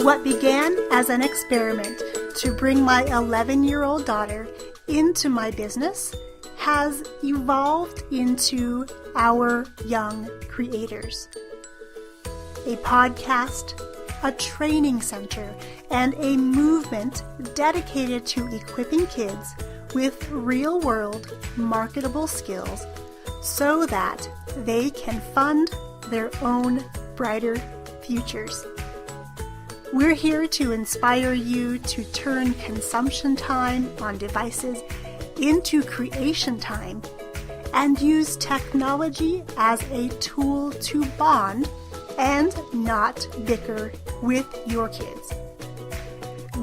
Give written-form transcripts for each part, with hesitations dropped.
What began as an experiment to bring my 11-year-old daughter into my business has evolved into Our Young Creators, a podcast, a training center, and a movement dedicated to equipping kids with real-world marketable skills so that they can fund their own brighter futures. We're here to inspire you to turn consumption time on devices into creation time and use technology as a tool to bond and not bicker with your kids.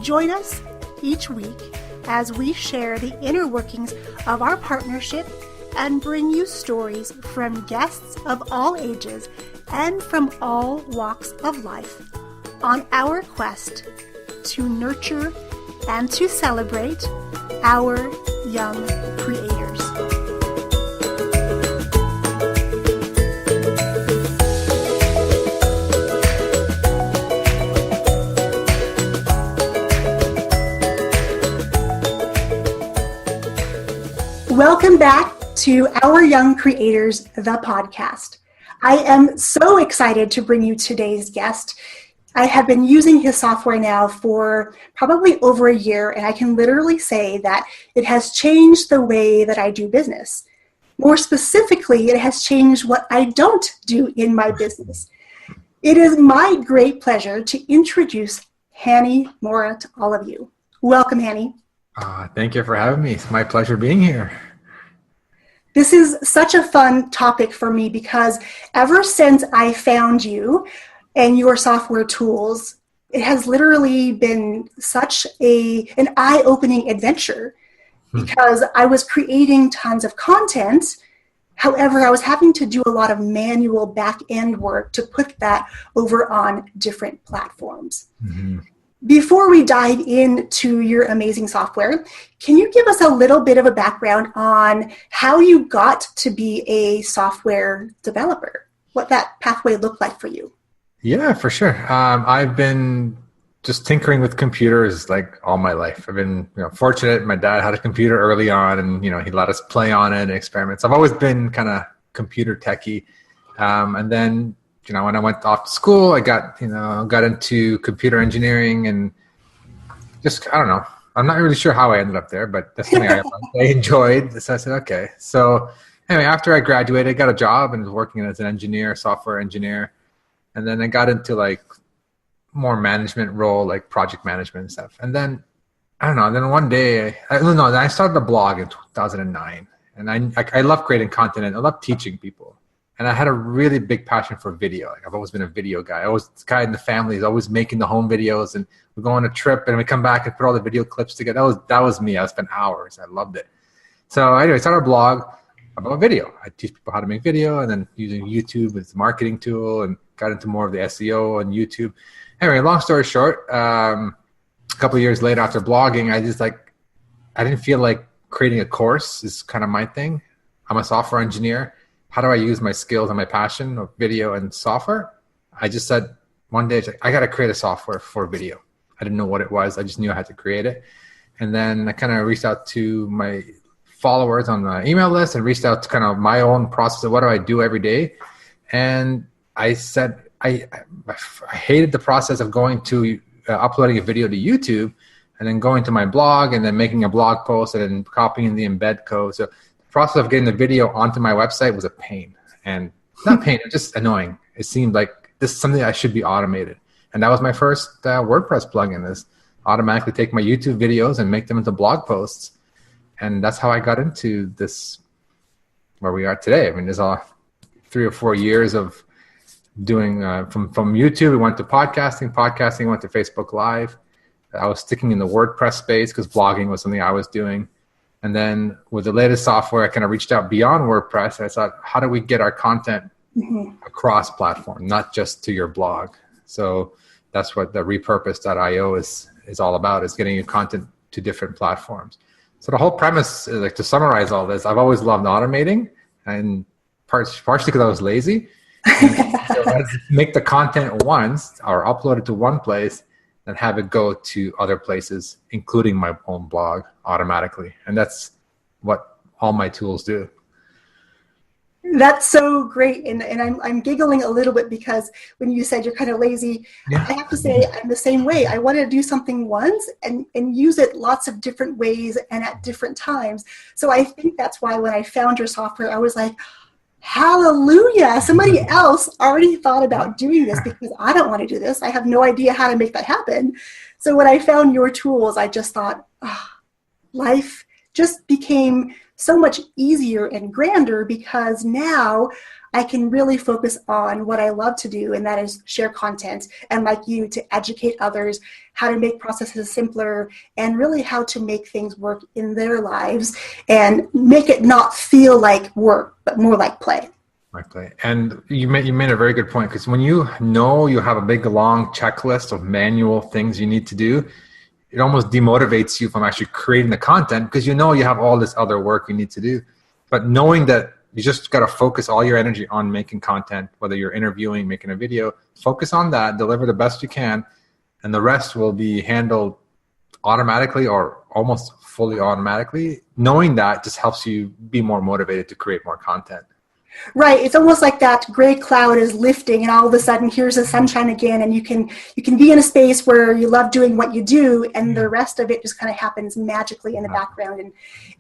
Join us each week as we share the inner workings of our partnership and bring you stories from guests of all ages and from all walks of life on our quest to nurture and to celebrate our young creators. Welcome back to Our Young Creators, the podcast. I am so excited to bring you today's guest. I have been using his software now for probably over a year, and I can literally say that it has changed the way that I do business. More specifically, it has changed what I don't do in my business. It is my great pleasure to introduce Hani Mourra to all of you. Welcome, Hani. Thank you for having me. It's my pleasure being here. This is such a fun topic for me because ever since I found you and your software tools, it has literally been such an eye-opening adventure because I was creating tons of content. However, I was having to do a lot of manual back-end work to put that over on different platforms. Mm-hmm. Before we dive into your amazing software, can you give us a little bit of a background on how you got to be a software developer? What that pathway looked like for you? Yeah, for sure. I've been just tinkering with computers like all my life. I've been fortunate. My dad had a computer early on, and he let us play on it and experiment. So I've always been kind of computer techie. And then when I went off to school, I got into computer engineering, and just I don't know. I'm not really sure how I ended up there, but that's something I enjoyed. So I said, okay. So anyway, after I graduated, I got a job and was working as an engineer, software engineer. And then I got into like more management role, like project management and stuff. And then, I don't know, then one day, I started a blog in 2009. And I love creating content and I love teaching people. And I had a really big passion for video. Like I've always been a video guy. I was the guy in the family is always making the home videos, and we go on a trip and we come back and put all the video clips together. That was me. I spent hours. I loved it. So anyway, I started a blog about video. I teach people how to make video, and then using YouTube as a marketing tool, and got into more of the SEO on YouTube. Anyway, long story short, a couple of years later after blogging, I didn't feel like creating a course is kind of my thing. I'm a software engineer. How do I use my skills and my passion of video and software? I just said one day, I got to create a software for video. I didn't know what it was. I just knew I had to create it. And then I kind of reached out to my followers on the email list and reached out to kind of my own process of what do I do every day. And I said, I hated the process of going to uploading a video to YouTube and then going to my blog and then making a blog post and then copying the embed code. So the process of getting the video onto my website was a pain, and not pain, it was just annoying. It seemed like this is something that should be automated. And that was my first WordPress plugin, is automatically take my YouTube videos and make them into blog posts. And that's how I got into this, where we are today. I mean, there's 3 or 4 years of doing from YouTube. We went to podcasting went to Facebook Live. I was sticking in the WordPress space because blogging was something I was doing. And then with the latest software, I kind of reached out beyond WordPress. I thought, how do we get our content across platform, not just to your blog? So that's what the repurpose.io is all about, is getting your content to different platforms. So the whole premise, like to summarize all this, I've always loved automating, and partially because I was lazy. So I'd make the content once or upload it to one place and have it go to other places, including my own blog automatically. And that's what all my tools do. That's so great. And I'm giggling a little bit because when you said you're kind of lazy, Yeah. I have to say I'm the same way. I want to do something once and use it lots of different ways and at different times. So I think that's why when I found your software, I was like, hallelujah, somebody else already thought about doing this, because I don't want to do this. I have no idea how to make that happen. So when I found your tools, I just thought, oh, life just became so much easier and grander, because now I can really focus on what I love to do, and that is share content, and like you, to educate others how to make processes simpler and really how to make things work in their lives and make it not feel like work, but more like play. Like play. And you made a very good point, because when you know you have a big, long checklist of manual things you need to do, it almost demotivates you from actually creating the content, because you know you have all this other work you need to do. But knowing that you just got to focus all your energy on making content, whether you're interviewing, making a video, focus on that, deliver the best you can, and the rest will be handled automatically or almost fully automatically. Knowing that just helps you be more motivated to create more content. Right. It's almost like that gray cloud is lifting, and all of a sudden here's the sunshine again, and you can be in a space where you love doing what you do, and the rest of it just kind of happens magically in the background.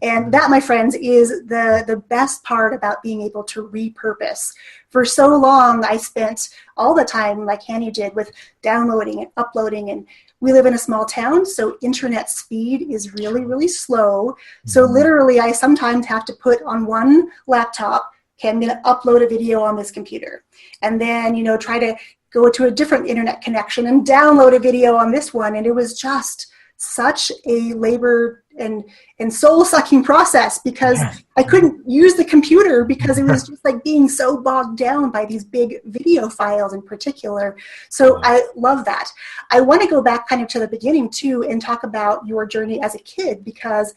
And that, my friends, is the best part about being able to repurpose. For so long, I spent all the time, like Hani did, with downloading and uploading, and we live in a small town, so internet speed is really, really slow. So literally, I sometimes have to put on one laptop, okay, I'm going to upload a video on this computer, and then, try to go to a different internet connection and download a video on this one. And it was just such a labor and soul-sucking process, because I couldn't use the computer because it was just like being so bogged down by these big video files in particular. So I love that. I want to go back kind of to the beginning too and talk about your journey as a kid, because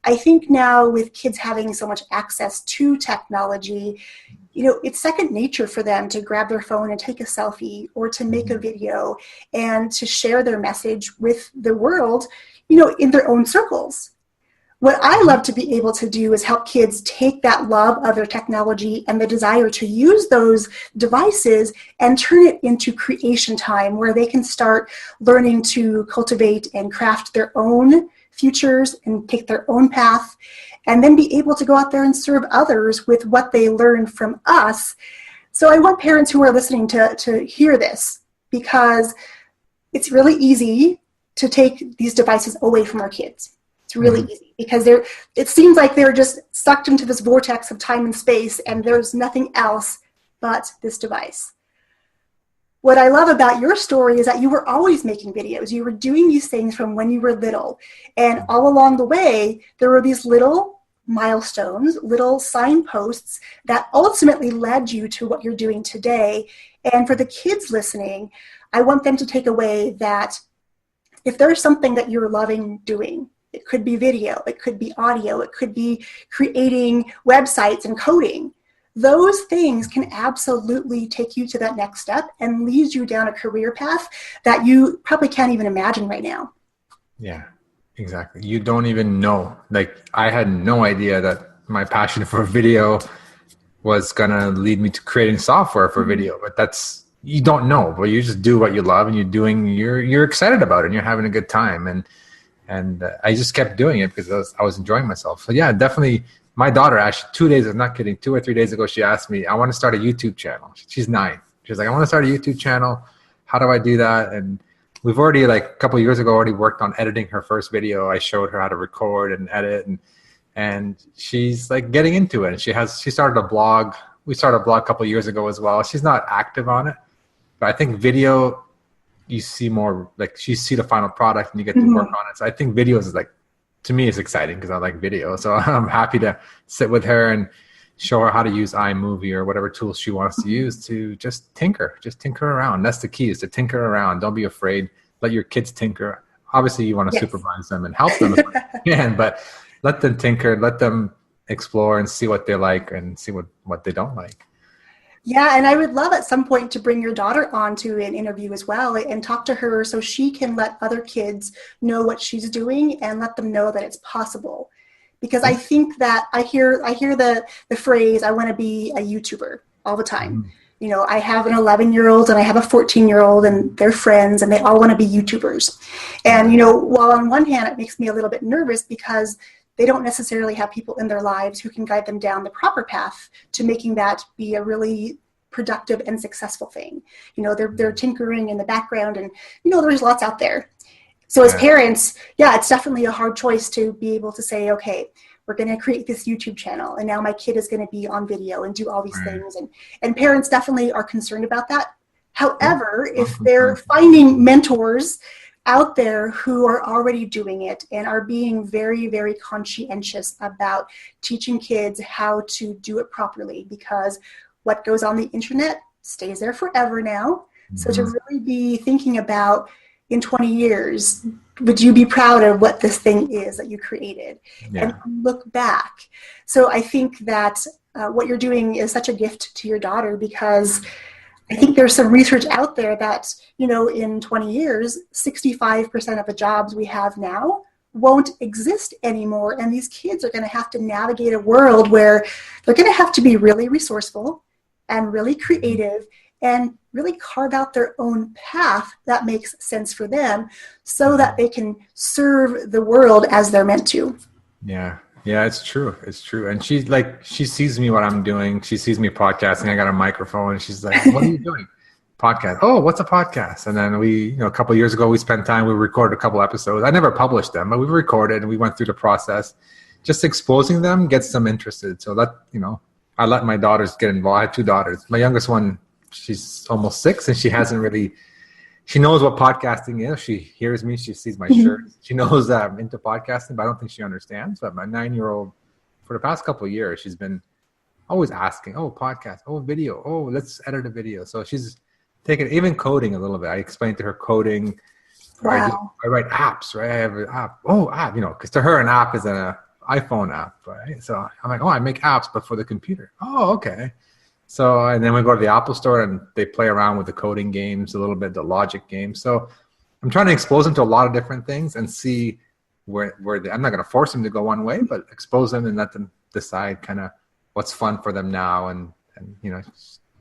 I think now with kids having so much access to technology, it's second nature for them to grab their phone and take a selfie, or to make a video and to share their message with the world, in their own circles. What I love to be able to do is help kids take that love of their technology and the desire to use those devices and turn it into creation time, where they can start learning to cultivate and craft their own futures and take their own path, and then be able to go out there and serve others with what they learn from us. So I want parents who are listening to hear this, because it's really easy to take these devices away from our kids. It's really easy, because it seems like they're just sucked into this vortex of time and space, and there's nothing else but this device. What I love about your story is that you were always making videos. You were doing these things from when you were little. And all along the way, there were these little milestones, little signposts that ultimately led you to what you're doing today. And for the kids listening, I want them to take away that if there's something that you're loving doing, it could be video, it could be audio, it could be creating websites and coding. Those things can absolutely take you to that next step and lead you down a career path that you probably can't even imagine right now. Yeah, exactly. You don't even know. Like, I had no idea that my passion for video was going to lead me to creating software for video. But you don't know, but you just do what you love, and you're excited about it, and you're having a good time. And I just kept doing it because I was enjoying myself. So yeah, definitely. My daughter, actually, I'm not kidding, 2 or 3 days ago, she asked me, I want to start a YouTube channel. She's 9. She's like, I want to start a YouTube channel. How do I do that? And we've already, a couple of years ago, worked on editing her first video. I showed her how to record and edit, and she's getting into it. And she started a blog. We started a blog a couple of years ago as well. She's not active on it, but I think video, you see more, you see the final product and you get to work on it. So I think videos is to me, it's exciting because I like video. So I'm happy to sit with her and show her how to use iMovie or whatever tools she wants to use to just tinker around. That's the key, is to tinker around. Don't be afraid. Let your kids tinker. Obviously, you want to supervise them and help them as much as you can, but let them tinker, let them explore and see what they like and see what they don't like. Yeah, and I would love at some point to bring your daughter onto an interview as well and talk to her so she can let other kids know what she's doing and let them know that it's possible. Because I think that I hear the phrase, I want to be a YouTuber all the time. Mhm. You know, I have an 11-year-old and I have a 14-year-old and they're friends and they all want to be YouTubers. And, you know, while on one hand it makes me a little bit nervous because they don't necessarily have people in their lives who can guide them down the proper path to making that be a really productive and successful thing. You know, they're tinkering in the background and, you know, there's lots out there. So as Yeah. parents, yeah, it's definitely a hard choice to be able to say, okay, we're going to create this YouTube channel and now my kid is going to be on video and do all these Right. things. And parents definitely are concerned about that. Yeah. However, if they're 100%. finding mentors out there who are already doing it and are being very, very conscientious about teaching kids how to do it properly, because what goes on the internet stays there forever now. So to Mhm. really be thinking about in 20 years, would you be proud of what this thing is that you created? And Yeah. look back. So I think that what you're doing is such a gift to your daughter because I think there's some research out there that, you know, in 20 years, 65% of the jobs we have now won't exist anymore. And these kids are going to have to navigate a world where they're going to have to be really resourceful and really creative and really carve out their own path that makes sense for them so that they can serve the world as they're meant to. Yeah. Yeah, it's true. It's true. And she's like, she sees me what I'm doing. She sees me podcasting. I got a microphone and she's like, what are you doing? Podcast. Oh, what's a podcast? And then we, you know, a couple of years ago, we spent time, we recorded a couple episodes. I never published them, but we recorded and we went through the process. Just exposing them gets them interested. So that, you know, I let my daughters get involved. I have two daughters. My youngest one, she's almost 6 and she hasn't really, she knows what podcasting is. She hears me. She sees my shirt. She knows that I'm into podcasting, but I don't think she understands. But my 9-year-old, for the past couple of years, she's been always asking, oh, podcast, oh, video, oh, let's edit a video. So she's taken, even coding a little bit. I explained to her coding. Wow. I write apps, right? I have an app. Oh, app, you know, because to her, an app is an iPhone app, right? So I'm like, oh, I make apps, but for the computer. Oh, okay. So, and then we go to the Apple store and they play around with the coding games, a little bit, the logic games. So I'm trying to expose them to a lot of different things and see where I'm not going to force them to go one way, but expose them and let them decide kind of what's fun for them now and, you know,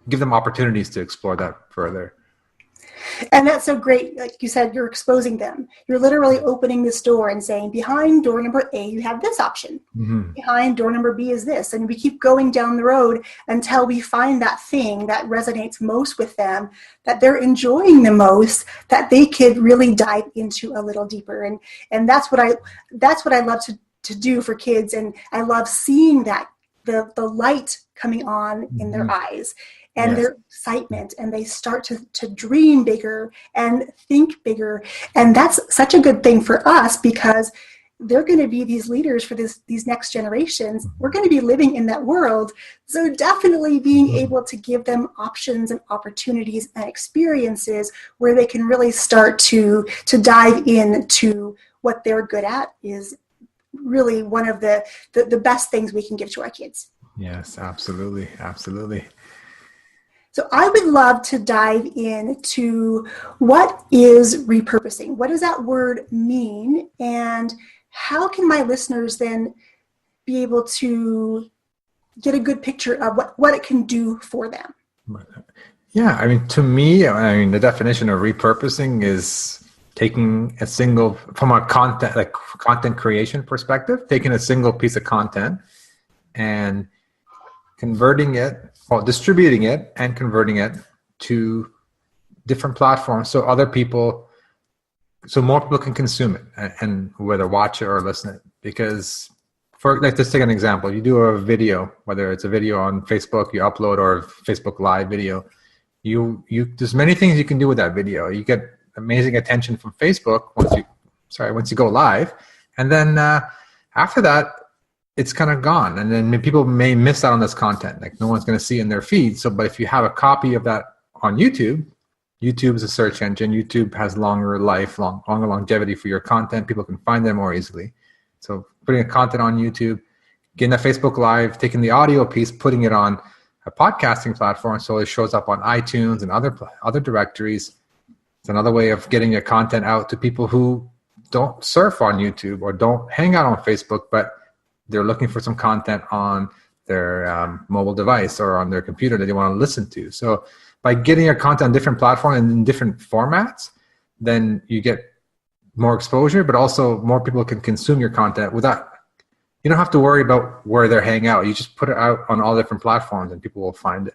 give them opportunities to explore that further. And that's so great. Like you said, you're exposing them. You're literally opening this door and saying, behind door number A, you have this option. Mm-hmm. Behind door number B is this. And we keep going down the road until we find that thing that resonates most with them, that they're enjoying the most, that they could really dive into a little deeper. And that's what I love to do for kids. And I love seeing that the light coming on in their eyes. And Yes. their excitement, and they start to dream bigger and think bigger. And that's such a good thing for us because they're going to be these leaders for these next generations. We're going to be living in that world. So definitely being able to give them options and opportunities and experiences where they can really start to dive into what they're good at is really one of the best things we can give to our kids. Yes, absolutely. Absolutely. So I would love to dive into what is repurposing? What does that word mean? And how can my listeners then be able to get a good picture of what it can do for them? Yeah, I mean, to me, I mean, the definition of repurposing is taking a single, from a content creation perspective, taking a single piece of content and converting it, well, distributing it and converting it to different platforms so other people, so more people can consume it and whether watch it or listen it. Because for, like, let's take an example. You do a video, whether it's a video on Facebook you upload or a Facebook Live video, you there's many things you can do with that video. You get amazing attention from Facebook once you go live, and then after that, it's kind of gone. And then people may miss out on this content. Like no one's going to see it in their feed. So, but if you have a copy of that on YouTube, YouTube is a search engine. YouTube has longer longevity for your content. People can find them more easily. So putting a content on YouTube, getting a Facebook Live, taking the audio piece, putting it on a podcasting platform, so it shows up on iTunes and other directories. It's another way of getting your content out to people who don't surf on YouTube or don't hang out on Facebook, but they're looking for some content on their mobile device or on their computer that they want to listen to. So by getting your content on different platforms and in different formats, then you get more exposure, but also more people can consume your content without, you don't have to worry about where they're hanging out. You just put it out on all different platforms and people will find it.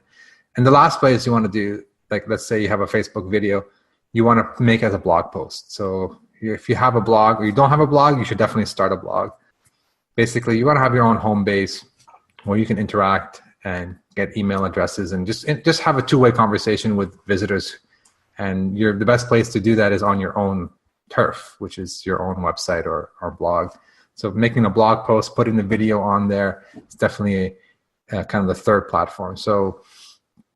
And the last place you want to do, like let's say you have a Facebook video, you want to make it as a blog post. So if you have a blog or you don't have a blog, you should definitely start a blog. Basically, you want to have your own home base where you can interact and get email addresses and just have a two-way conversation with visitors. And the best place to do that is on your own turf, which is your own website or blog. So making a blog post, putting the video on there, it's definitely a kind of the third platform. So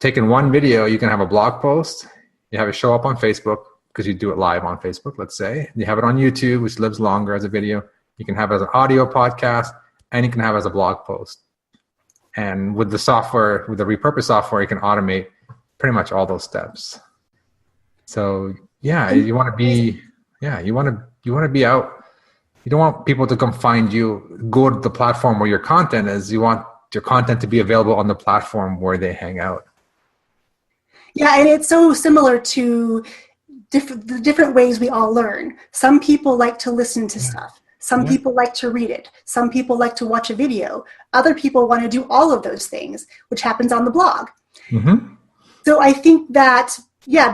taking one video, you can have a blog post, you have it show up on Facebook because you do it live on Facebook, let's say. You have it on YouTube, which lives longer as a video. You can have it as an audio podcast, and you can have it as a blog post. And with the software, with the Repurpose software, you can automate pretty much all those steps. So yeah, you want to be out. You don't want people to come find you, go to the platform where your content is. You want your content to be available on the platform where they hang out. Yeah, and it's so similar to the different ways we all learn. Some people like to listen to stuff. Some people like to read it. Some people like to watch a video. Other people want to do all of those things, which happens on the blog. Mm-hmm. So I think that,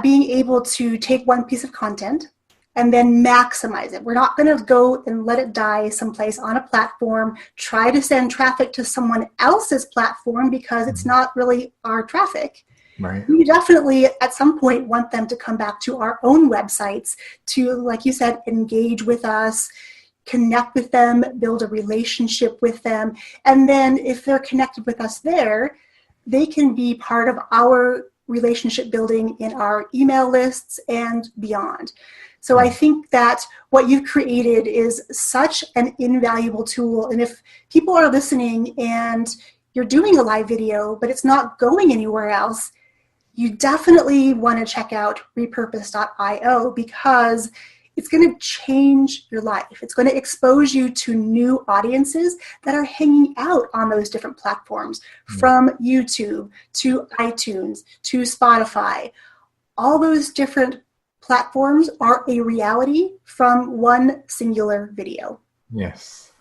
being able to take one piece of content and then maximize it. We're not going to go and let it die someplace on a platform, try to send traffic to someone else's platform because it's not really our traffic. Right. We definitely at some point want them to come back to our own websites to, like you said, engage with us, connect with them, build a relationship with them. And then if they're connected with us there, they can be part of our relationship building in our email lists and beyond. So I think that what you've created is such an invaluable tool. And if people are listening and you're doing a live video, but it's not going anywhere else, you definitely want to check out repurpose.io because it's going to change your life. It's going to expose you to new audiences that are hanging out on those different platforms, from YouTube to iTunes to Spotify. All those different platforms are a reality from one singular video. Yes.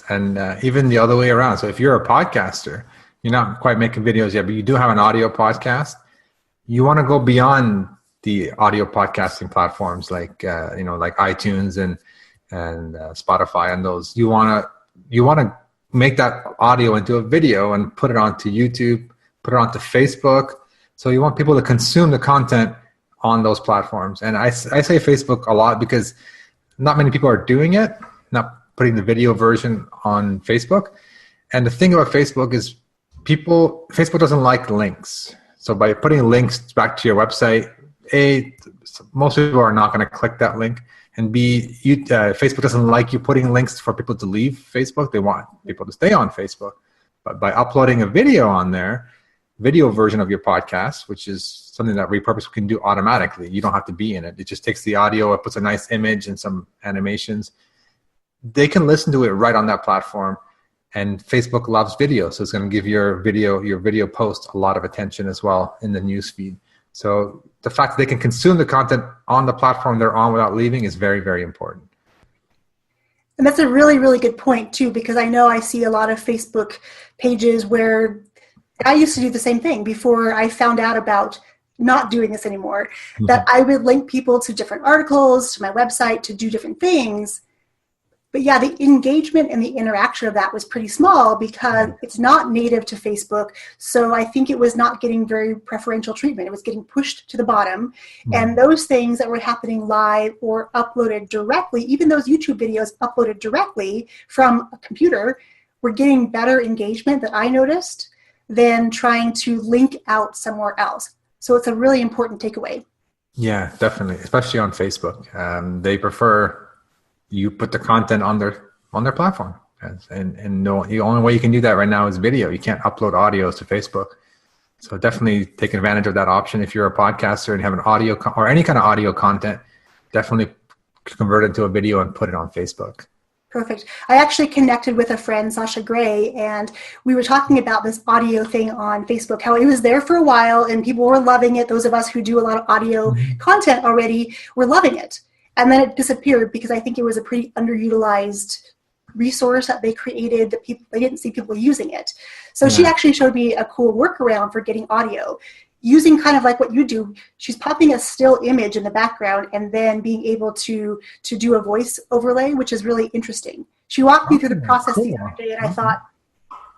And even the other way around. So if you're a podcaster, you're not quite making videos yet, but you do have an audio podcast, you want to go beyond the audio podcasting platforms like iTunes and Spotify and those. You want to make that audio into a video and put it onto YouTube, put it onto Facebook. So you want people to consume the content on those platforms. And I say Facebook a lot because not many people are doing it, not putting the video version on Facebook. And the thing about Facebook is Facebook doesn't like links. So by putting links back to your website, A, most people are not going to click that link. And B, Facebook doesn't like you putting links for people to leave Facebook. They want people to stay on Facebook. But by uploading a video on there, video version of your podcast, which is something that Repurpose can do automatically. You don't have to be in it. It just takes the audio, it puts a nice image and some animations. They can listen to it right on that platform. And Facebook loves video, so it's going to give your video post a lot of attention as well in the newsfeed. So the fact that they can consume the content on the platform they're on without leaving is very, very important. And that's a really, really good point too, because I know I see a lot of Facebook pages where I used to do the same thing before I found out about not doing this anymore, that I would link people to different articles, to my website, to do different things. But yeah, the engagement and the interaction of that was pretty small because it's not native to Facebook. So I think it was not getting very preferential treatment. It was getting pushed to the bottom. And those things that were happening live or uploaded directly, even those YouTube videos uploaded directly from a computer, were getting better engagement that I noticed than trying to link out somewhere else. So it's a really important takeaway. Yeah, definitely, especially on Facebook. They prefer you put the content on their platform, and no, the only way you can do that right now is video. You can't upload audios to Facebook. So definitely take advantage of that option. If you're a podcaster and have an audio or any kind of audio content, definitely convert it to a video and put it on Facebook. Perfect. I actually connected with a friend, Sasha Gray, and we were talking about this audio thing on Facebook, how it was there for a while and people were loving it. Those of us who do a lot of audio content already were loving it. And then it disappeared because I think it was a pretty underutilized resource that they created that they didn't see people using it. So she actually showed me a cool workaround for getting audio using kind of like what you do. She's popping a still image in the background and then being able to do a voice overlay, which is really interesting. She walked me through the process the other day, and I thought,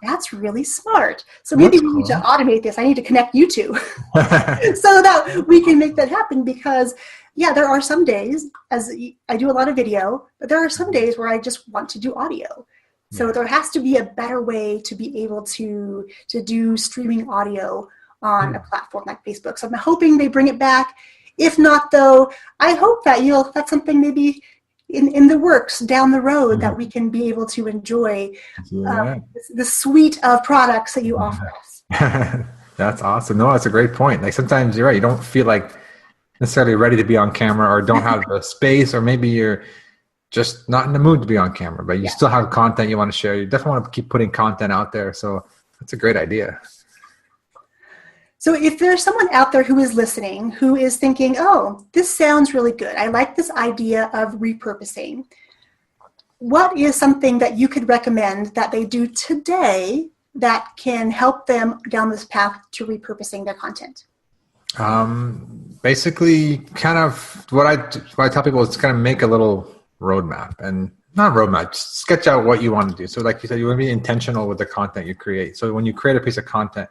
that's really smart. So maybe we need to automate this. I need to connect you two so that we can make that happen, because yeah, there are some days, as I do a lot of video, but there are some days where I just want to do audio. So there has to be a better way to be able to do streaming audio on a platform like Facebook. So I'm hoping they bring it back. If not, though, I hope that that's something maybe in the works down the road that we can be able to enjoy the suite of products that you offer us. That's awesome. No, that's a great point. Like sometimes you're right. You don't feel like necessarily ready to be on camera, or don't have the space, or maybe you're just not in the mood to be on camera, but you still have content you want to share. You definitely want to keep putting content out there. So that's a great idea. So if there's someone out there who is listening, who is thinking, oh, this sounds really good, I like this idea of repurposing, what is something that you could recommend that they do today that can help them down this path to repurposing their content? Basically, kind of what I tell people is kind of make a little roadmap, and not roadmap, just sketch out what you want to do. So like you said, you want to be intentional with the content you create. So when you create a piece of content,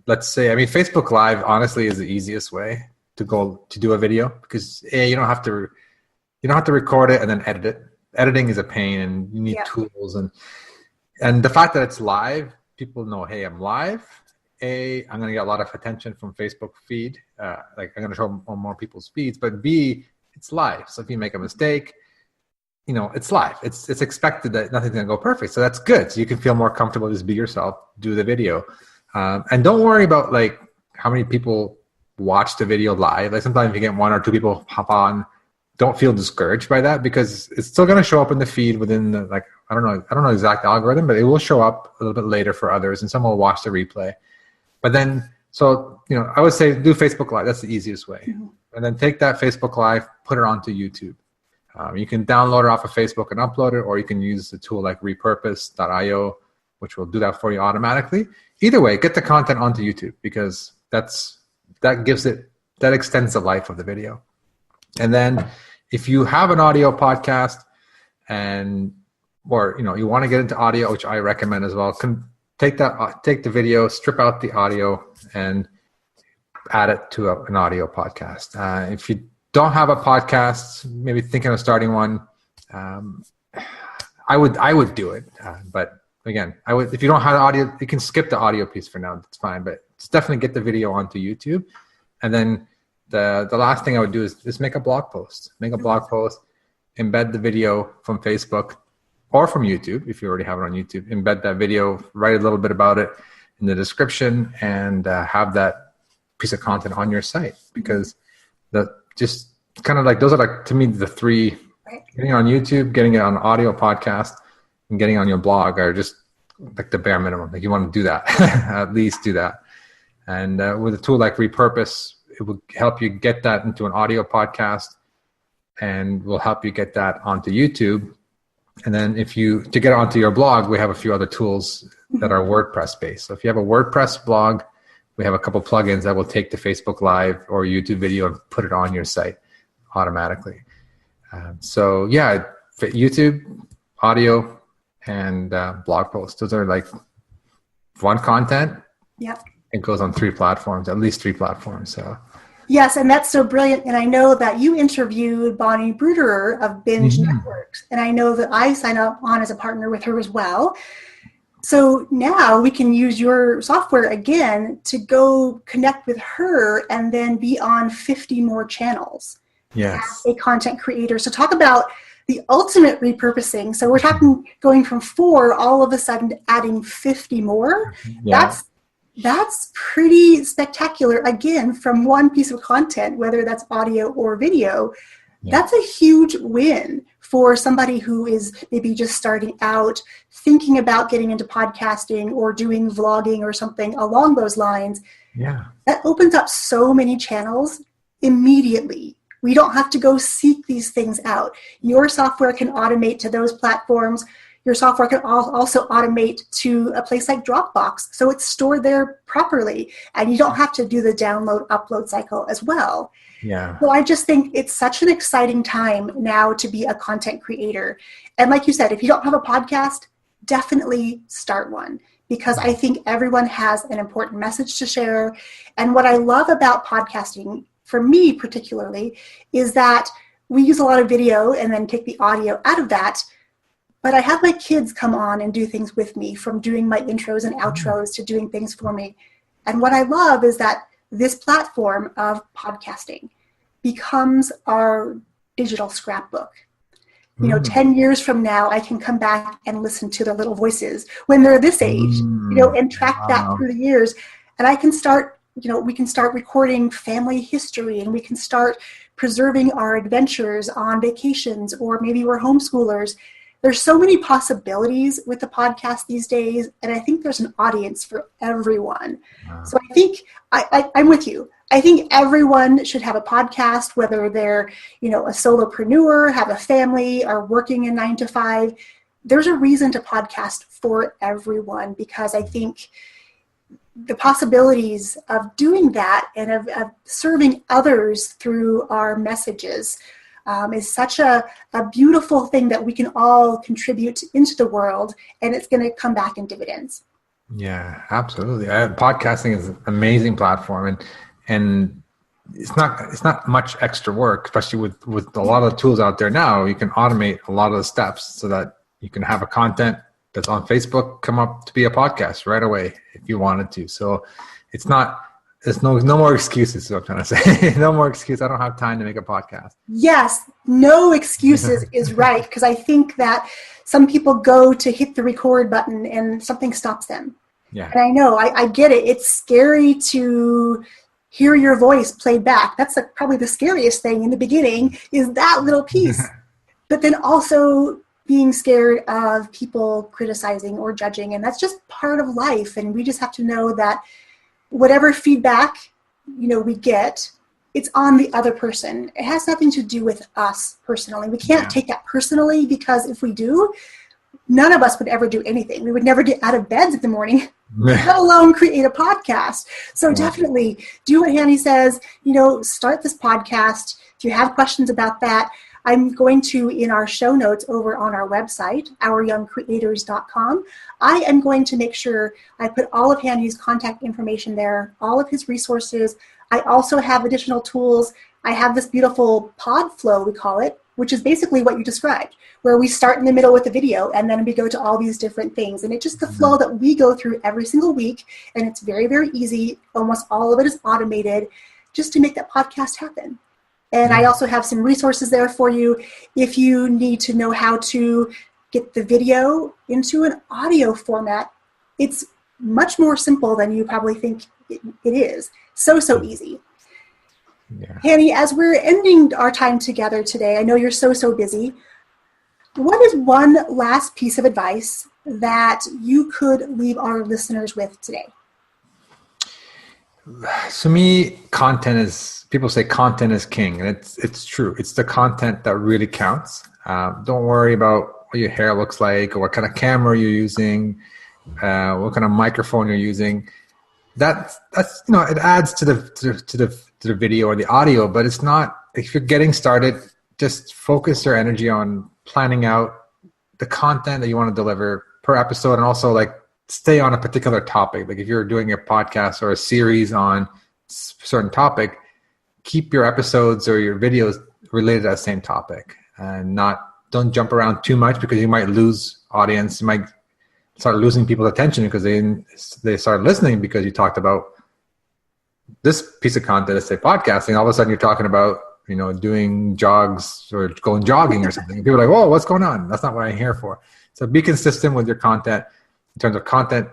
let's say, Facebook Live honestly is the easiest way to do a video, because you don't have to record it and then edit it. Editing is a pain, and you need tools, and the fact that it's live, people know, hey, I'm live. I'm going to get a lot of attention from Facebook feed. Like I'm going to show on more people's feeds, but B, it's live. So if you make a mistake, it's live. It's expected that nothing's going to go perfect. So that's good. So you can feel more comfortable, just be yourself, do the video. And don't worry about like how many people watch the video live. Like sometimes you get one or two people hop on. Don't feel discouraged by that, because it's still going to show up in the feed within the, like, I don't know exact algorithm, but it will show up a little bit later for others, and some will watch the replay. But then, so, I would say do Facebook Live. That's the easiest way. Mm-hmm. And then take that Facebook Live, put it onto YouTube. You can download it off of Facebook and upload it, or you can use a tool like repurpose.io, which will do that for you automatically. Either way, get the content onto YouTube, because that extends the life of the video. And then if you have an audio podcast or you want to get into audio, which I recommend as well, take the video, strip out the audio, and add it to an audio podcast. If you don't have a podcast, maybe thinking of starting one, I would do it. But again, if you don't have audio, you can skip the audio piece for now. That's fine. But just definitely get the video onto YouTube. And then the last thing I would do is make a blog post. Make a blog post, embed the video from Facebook or from YouTube, if you already have it on YouTube. Embed that video, write a little bit about it in the description, and have that piece of content on your site. Because just kind of like, those are like, to me, the three: getting on YouTube, getting it on audio podcast, and getting on your blog are just like the bare minimum. Like, you want to do that, at least do that. And with a tool like Repurpose, it will help you get that into an audio podcast, and will help you get that onto YouTube. And then to get onto your blog, we have a few other tools that are WordPress based. So if you have a WordPress blog, we have a couple plugins that will take the Facebook Live or YouTube video and put it on your site automatically. So YouTube, audio, and blog posts. Those are like one content. Yep. It goes on at least three platforms. So. Yes, and that's so brilliant. And I know that you interviewed Bonnie Bruderer of Binge Networks, and I know that I signed up on as a partner with her as well. So now we can use your software again to go connect with her and then be on 50 more channels. Yes. As a content creator. So talk about the ultimate repurposing. So we're talking going from 4 all of a sudden adding 50 more. Yeah. That's pretty spectacular. Again, from one piece of content, whether that's audio or video, that's a huge win for somebody who is maybe just starting out, thinking about getting into podcasting or doing vlogging or something along those lines. Yeah. That opens up so many channels immediately. We don't have to go seek these things out. Your software can automate to those platforms. Your software can also automate to a place like Dropbox, so it's stored there properly, and you don't have to do the download, upload cycle as well. Yeah. So I just think it's such an exciting time now to be a content creator. And like you said, if you don't have a podcast, definitely start one, because I think everyone has an important message to share. And what I love about podcasting, for me particularly, is that we use a lot of video and then take the audio out of that. But I have my kids come on and do things with me, from doing my intros and outros to doing things for me. And what I love is that this platform of podcasting becomes our digital scrapbook. 10 years from now, I can come back and listen to their little voices when they're this age, and track that through the years. And I can start, we can start recording family history, and we can start preserving our adventures on vacations, or maybe we're homeschoolers. There's so many possibilities with the podcast these days, and I think there's an audience for everyone. Wow. So I think I'm with you. I think everyone should have a podcast, whether they're, a solopreneur, have a family, are working a 9 to 5. There's a reason to podcast for everyone, because I think the possibilities of doing that and of serving others through our messages is such a beautiful thing that we can all contribute into the world, and it's going to come back in dividends. Yeah, absolutely. Podcasting is an amazing platform, and it's not much extra work, especially with a lot of the tools out there now. You can automate a lot of the steps so that you can have a content that's on Facebook come up to be a podcast right away if you wanted to. So there's no more excuses, is what I'm trying to say. No more excuses. I don't have time to make a podcast. Yes, no excuses is right, because I think that some people go to hit the record button and something stops them. Yeah. And I know, I get it. It's scary to hear your voice played back. That's probably the scariest thing in the beginning, is that little piece. But then also being scared of people criticizing or judging, and that's just part of life. And we just have to know that whatever feedback, we get, it's on the other person. It has nothing to do with us personally. We can't take that personally, because if we do, none of us would ever do anything. We would never get out of bed in the morning, let alone create a podcast. So definitely do what Hani says, start this podcast. If you have questions about that, I'm going to, in our show notes over on our website, ouryoungcreators.com, I am going to make sure I put all of Hani's contact information there, all of his resources. I also have additional tools. I have this beautiful pod flow, we call it, which is basically what you described, where we start in the middle with a video and then we go to all these different things. And it's just the flow that we go through every single week. And it's very, very easy. Almost all of it is automated, just to make that podcast happen. And I also have some resources there for you if you need to know how to get the video into an audio format. It's much more simple than you probably think it is. So easy. Yeah. Hani, as we're ending our time together today, I know you're so busy. What is one last piece of advice that you could leave our listeners with today? To me, people say content is king, and it's true. It's the content that really counts. Don't worry about what your hair looks like, or what kind of camera you're using, what kind of microphone you're using. That's it adds to the video or the audio, but it's not. If you're getting started, just focus your energy on planning out the content that you want to deliver per episode, and also stay on a particular topic. Like if you're doing a podcast or a series on a certain topic, keep your episodes or your videos related to that same topic, and don't jump around too much, because you might lose audience. You might start losing people's attention because they start listening because you talked about this piece of content, let's say podcasting. All of a sudden you're talking about, doing jogs or going jogging or something. People are like, "Whoa, what's going on?" That's not what I'm here for. So be consistent with your content in terms of content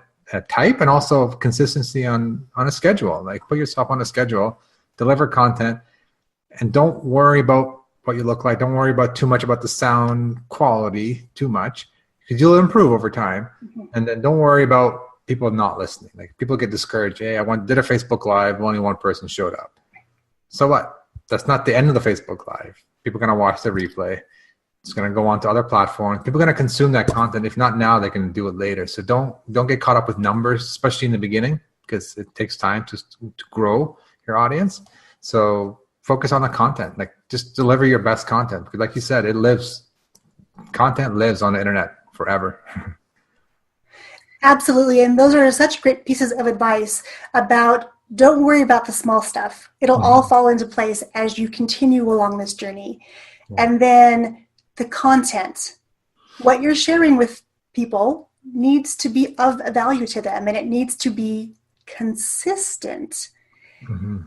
type, and also consistency on a schedule. Like put yourself on a schedule, deliver content, and don't worry about what you look like. Don't worry about too much about the sound quality too much, because you'll improve over time. And then don't worry about people not listening. Like people get discouraged. Hey, did a Facebook Live, only one person showed up. So what? That's not the end of the Facebook Live. People are going to watch the replay. It's going to go on to other platforms. People are going to consume that content. If not now, they can do it later. So don't get caught up with numbers, especially in the beginning, because it takes time to grow your audience. So focus on the content. Like just deliver your best content, because like you said, content lives on the internet forever. Absolutely. And those are such great pieces of advice about don't worry about the small stuff. It'll all fall into place as you continue along this journey. Yeah. And then the content, what you're sharing with people needs to be of value to them, and it needs to be consistent.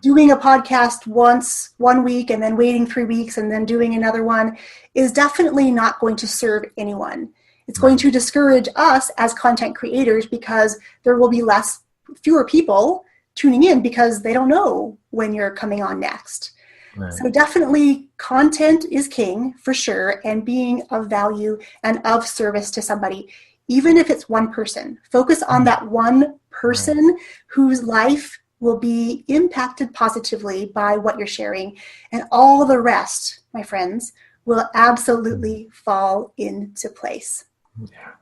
Doing a podcast once 1 week and then waiting 3 weeks and then doing another one is definitely not going to serve anyone. It's going to discourage us as content creators, because there will be fewer people tuning in because they don't know when you're coming on next. Right. So definitely content is king for sure, and being of value and of service to somebody, even if it's one person. Focus on that one person whose life will be impacted positively by what you're sharing, and all the rest, my friends, will absolutely fall into place. Yeah,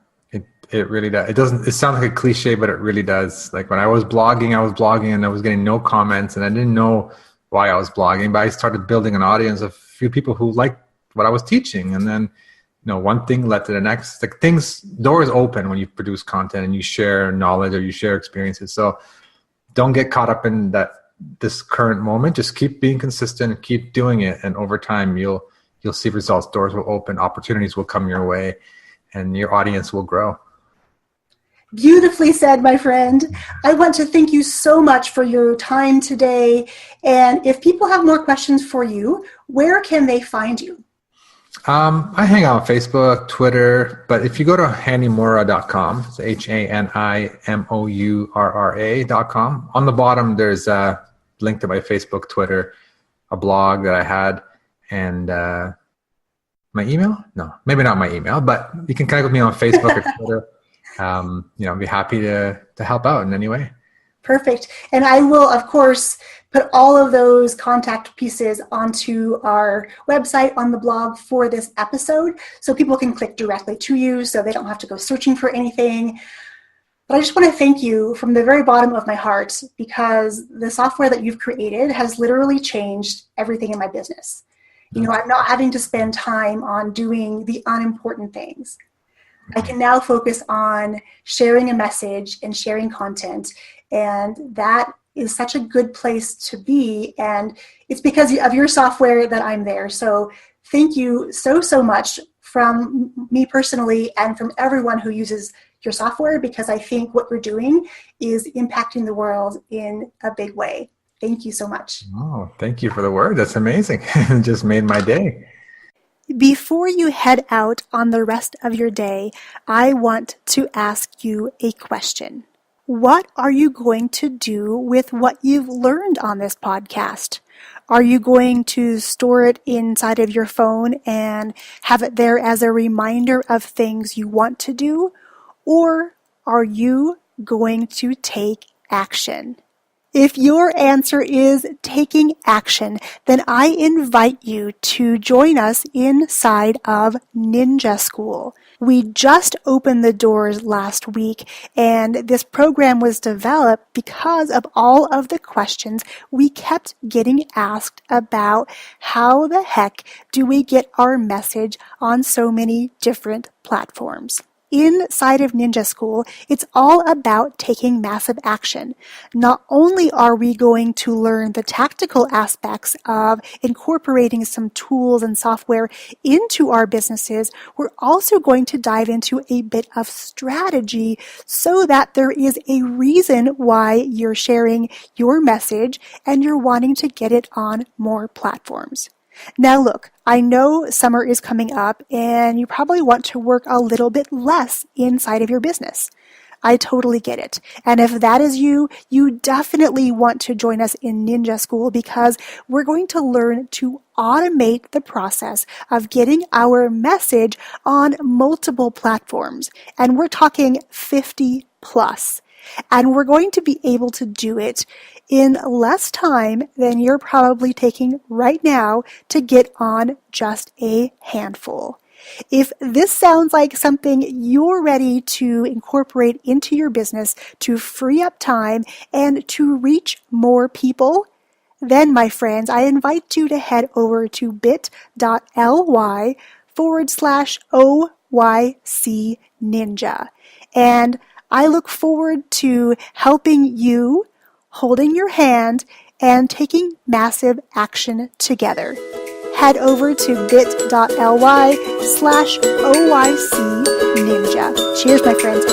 it really does. It sounds like a cliche, but it really does. Like when I was blogging and I was getting no comments, and I didn't know why I was blogging, but I started building an audience of a few people who liked what I was teaching. And then, one thing led to the next. Like doors open when you produce content and you share knowledge or you share experiences. So don't get caught up in this current moment. Just keep being consistent and keep doing it. And over time, you'll see results. Doors will open, opportunities will come your way, and your audience will grow. Beautifully said, my friend. I want to thank you so much for your time today. And if people have more questions for you, where can they find you? I hang out on Facebook, Twitter, but if you go to hanimourra.com, it's HANIMOURRA.com. On the bottom, there's a link to my Facebook, Twitter, a blog that I had, and my email? No, maybe not my email, but you can connect with me on Facebook or Twitter. I'd be happy to help out in any way. Perfect. And I will, of course, put all of those contact pieces onto our website on the blog for this episode, so people can click directly to you, so they don't have to go searching for anything. But I just want to thank you from the very bottom of my heart, because the software that you've created has literally changed everything in my business. I'm not having to spend time on doing the unimportant things. I can now focus on sharing a message and sharing content, and that is such a good place to be, and it's because of your software that I'm there. So thank you so much from me personally and from everyone who uses your software, because I think what you're doing is impacting the world in a big way. Thank you so much. Oh, thank you for the word. That's amazing. It just made my day. Before you head out on the rest of your day, I want to ask you a question. What are you going to do with what you've learned on this podcast? Are you going to store it inside of your phone and have it there as a reminder of things you want to do? Or are you going to take action? If your answer is taking action, then I invite you to join us inside of Ninja School. We just opened the doors last week, and this program was developed because of all of the questions we kept getting asked about how the heck do we get our message on so many different platforms. Inside of Ninja School, it's all about taking massive action. Not only are we going to learn the tactical aspects of incorporating some tools and software into our businesses, we're also going to dive into a bit of strategy so that there is a reason why you're sharing your message and you're wanting to get it on more platforms. Now look, I know summer is coming up and you probably want to work a little bit less inside of your business. I totally get it. And if that is you, you definitely want to join us in Ninja School because we're going to learn to automate the process of getting our message on multiple platforms. And we're talking 50 plus. And we're going to be able to do it in less time than you're probably taking right now to get on just a handful. If this sounds like something you're ready to incorporate into your business to free up time and to reach more people, then, my friends, I invite you to head over to bit.ly/OYC Ninja. And I look forward to helping you, holding your hand, and taking massive action together. Head over to bit.ly/OYC Ninja. Cheers, my friends.